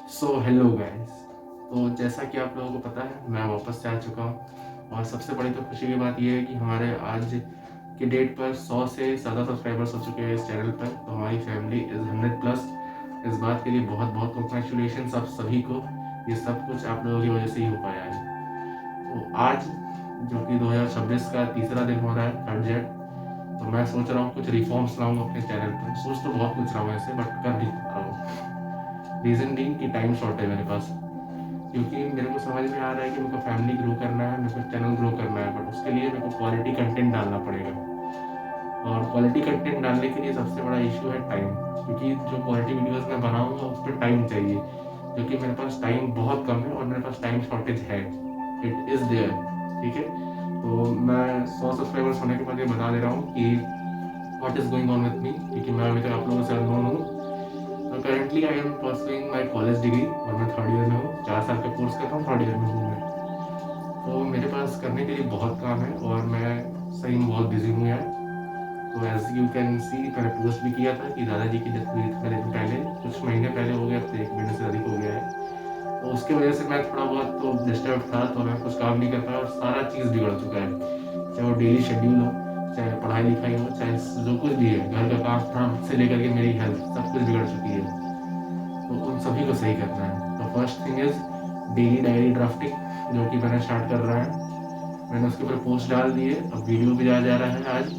Hello guys. तो जैसा कि आप लोगों को पता है, मैं वापस से आ चुका हूँ और सबसे बड़ी तो खुशी की बात ये है कि हमारे आज की डेट पर 100 से ज़्यादा सब्सक्राइबर्स हो चुके हैं इस चैनल पर। तो हमारी फैमिली इज़ 100 प्लस। इस बात के लिए बहुत बहुत कॉन्ग्रेचुलेशन आप सभी को। ये सब कुछ आप लोगों की वजह से ही हो पाया है। तो आज जो कि 2026 का तीसरा दिन हो रहा है, थर्ड जेट, तो मैं सोच रहा हूँ कुछ रिफॉर्म्स लाऊंगा अपने चैनल पर। सोच तो बहुत कुछ रहा हूँ ऐसे, बट कर नहीं पा रहा हूँ। रीज़न बीइंग कि टाइम शॉर्ट है मेरे पास, क्योंकि मेरे को समझ में आ रहा है कि मेरे को फैमिली ग्रो करना है, मेरे को चैनल ग्रो करना है, बट उसके लिए मेरे को क्वालिटी कंटेंट डालना पड़ेगा। और क्वालिटी कंटेंट डालने के लिए सबसे बड़ा इशू है टाइम, क्योंकि जो क्वालिटी वीडियोस मैं बनाऊंगा उस पर टाइम चाहिए, जो कि मेरे पास टाइम बहुत कम है और मेरे पास टाइम शॉर्टेज है। It is there. ठीक है, तो मैं 100 सब्सक्राइबर्स होने के बाद ये बता दे रहा हूँ कि what is going on with me, क्योंकि मैं अभी तक आप लोगों से अननोन हूँ। Currently I am pursuing my college degree और मैं थर्ड ईयर में हूँ। 4 साल का कोर्स कर रहा हूँ, थर्ड ईयर में हूँ मैं। तो मेरे पास करने के लिए बहुत काम है और मैं सही में बहुत बिजी हूँ यार। तो एज यू कैन सी, मैंने पोस्ट भी किया था कि दादाजी की डेथ हुई थी मेरे दिन पहले, कुछ महीने पहले हो गया, हफ्ते 1 महीने से अधिक हो गया है। तो उसकी वजह से मैं थोड़ा बहुत तो डिस्टर्ब था, तो मैं कुछ काम नहीं कर पाया और सारा चीज़ बिगड़ चुका है। चाहे वो डेली शेड्यूल हो, चाहे पढ़ाई लिखाई हो, चाहे जो कुछ भी है, घर का काम से लेकर के मेरी हेल्थ, सब कुछ बिगड़ चुकी है। तो उन सभी को सही करना है। तो first thing is daily diary drafting, जो कि मैंने स्टार्ट कर रहा है। मैंने उसके ऊपर पोस्ट डाल दी है, अब वीडियो भी जा रहा है आज।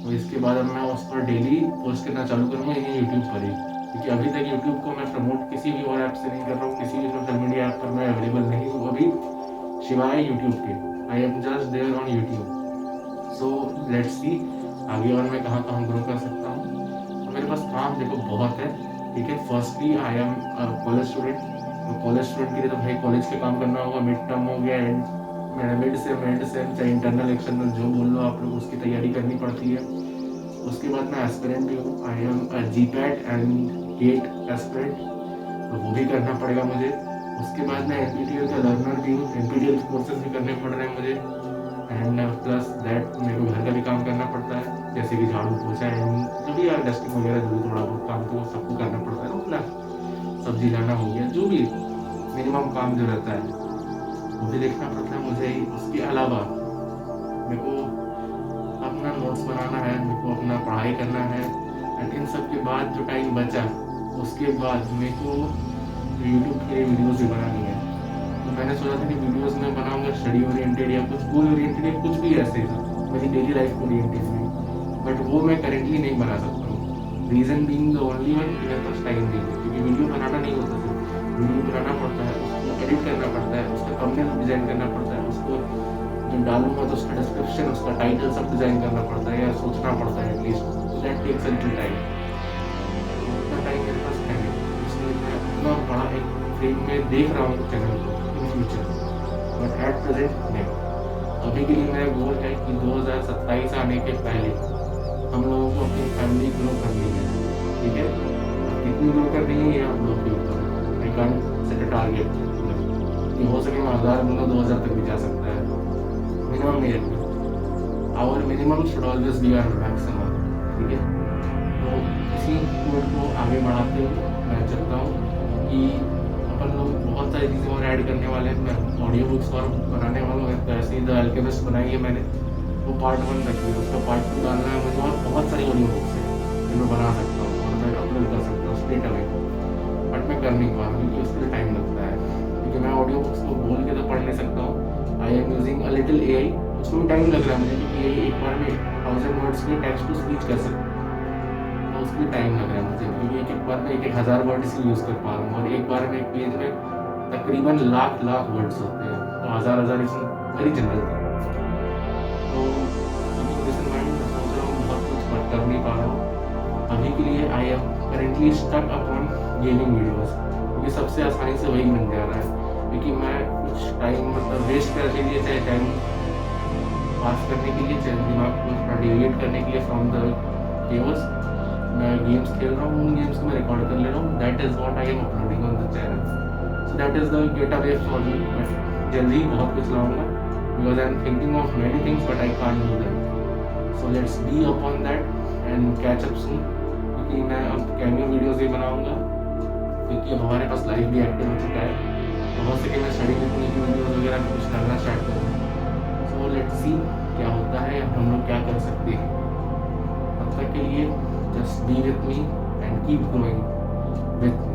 तो इसके बाद अब मैं उस पर डेली पोस्ट करना चालू करूँगा, यही यूट्यूब पर ही, क्योंकि अभी तक यूट्यूब को मैं प्रमोट किसी भी और ऐप से नहीं कर रहा हूँ, किसी भी सोशल मीडिया ऐप पर मैं अवेलेबल नहीं हूँ अभी, सिवाय यूट्यूब के। I am just there on YouTube. So let's see आगे और मैं कहाँ कहाँ ग्रो कर सकता हूँ। तो मेरे पास काम देखो बहुत है। ठीक है, firstly I am college student. तो कॉलेज स्टूडेंट के लिए तो भाई कॉलेज के काम करना होगा। मिड टर्म हो गया, एंड मेरा मिड सेम, एंड सेम, चाहे इंटरनल एक्सटर्नल जो बोल लो आप लोग, उसकी तैयारी करनी पड़ती है। उसके बाद मैं एस्पिरेंट भी हूँ, I am GPAT and GATE aspirant, तो वो भी करना पड़ेगा मुझे। उसके बाद मैं एनपीटीईएल का लर्नर भी हूँ, एनपीटीईएल कोर्सेज भी करने पड़ रहे हैं मुझे। एंड प्लस दैट मेरे को घर का भी काम करना पड़ता है, जैसे कि झाड़ू पोछा एंड जो भी यार डस्टिंग वगैरह, जो भी थोड़ा बहुत काम तो सबको करना पड़ता है ना अपना। सब्जी लाना हो गया, जो भी मिनिमम काम जो रहता है वो भी देखना पड़ता है मुझे ही। उसके अलावा मेरे को अपना नोट्स बनाना है, मेरे को अपना पढ़ाई करना है। एंड इन सब के बाद जो टाइम बचा, उसके बाद मेरे को यूट्यूब के लिए वीडियोज़ भी बनानी है। तो मैंने सोचा था कि वीडियोज़ में बनाऊंगा स्टडी ओरिएंटेड या कुछ गोल ओरिएंटेड या कुछ भी ऐसे मेरी डेली लाइफ ओरिएंटेड में, बट वो मैं करेंटली नहीं बना सकता हूँ। Reason being the only one, मेरे पास टाइम नहीं है, क्योंकि वीडियो बनाना नहीं होता सिर्फ, वीडियो बनाना पड़ता है, उसको एडिट करना पड़ता है, उसका थंबनेल डिज़ाइन करना पड़ता है, उसको जो डालूंगा तो उसका डिस्क्रिप्शन, उसका टाइटल सब डिज़ाइन करना पड़ता है या सोचना पड़ता है एटलीस्ट। तो that takes a little time. तो उतना टाइम मेरे पास है नहीं, इसलिए मैं उतना बड़ा एक फ्रेम में देख रहा हूँ चैनल को in future, but at present नहीं। अभी के लिए मेरा गोल है कि 2027 आने के पहले हम लोगों को अपनी फैमिली ग्रो करनी है। ठीक है, अब कितनी ग्रो करनी है ये आप लोग के ऊपर। I can't set a target कि हो सके मैं 1000 दूंगा, 2000 तक भी जा सकता है। मिनिमम नहीं रखना, our minimum should always be our maximum. ठीक है, तो इसी कोड को आगे बढ़ाते हुए मैं चाहता हूँ कि अपन लोग बहुत सारी चीज़ें और ऐड करने वाले हैं। मैं ऑडियो बुक्स और बनाने वाला हूँ। तो ऐसे ही द अल्केमिस्ट बनाई है मैंने, वो पार्ट 1 रखी है, उसका पार्ट 2 डालना है मुझे। और बहुत सारी ऑडियो बुक्स हैं जो मैं बना सकता हूँ और मैं अपलोड कर सकता हूँ स्ट्रेट अवे, बट मैं कर नहीं पा रहा हूँ क्योंकि उसके लिए टाइम लगता है। क्योंकि मैं ऑडियो बुक्स को बोल के तो पढ़ नहीं सकता हूँ। I am using a little AI, उसमें भी टाइम लग रहा है मुझे, क्योंकि यही एक बार में 1000 वर्ड्स के टेक्स्ट टू स्पीच कर सकता हूँ, तो उसमें टाइम लग रहा है मुझे, क्योंकि एक बार में 1000 वर्ड इसलिए यूज़ कर पा रहा हूँ। और एक बार में एक पेज में तकरीबन लाख लाख वर्ड्स होते हैं, तो 1000 इसमें वेरी जनरल था। तो कीपिंग दिस इन माइंड, मैं सोच रहा हूँ बहुत कुछ बट कर नहीं पा रहा हूँ अभी के लिए। I am currently stuck upon gaming videos, क्योंकि सबसे आसानी से वही बन जा रहा है। क्योंकि मैं कुछ टाइम मतलब वेस्ट करने के लिए, चाहे टाइम पास करने के लिए, चाहे दिमाग को थोड़ा डिविएट करने के लिए फ्रॉम द केवस, मैं गेम्स खेल रहा हूँ। उन गेम्स को मैं रिकॉर्ड कर ले रहा हूँ। That is what I am uploading on the channel. So that is the get away for me. मैं जल्दी ही बहुत कुछ लाऊंगा, because I am thinking of many things but I can't do that. So let's be upon that and catch up सून, क्योंकि मैं अब cameo videos भी बनाऊँगा क्योंकि अब हमारे पास लाइफ भी एक्टिव हो चुका है। हो सके मैं स्टडी जितनी की वीडियोज़ वगैरह भी कुछ करना स्टार्ट करूँ। सो लेट्स सी क्या होता है, हम लोग क्या कर सकते हैं। तब तक के लिए just be with me and keep going with me.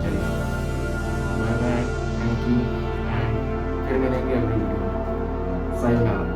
चलिए bye bye, thank you and फिर मिलेंगे अगली वीडियो में। सायोनारा।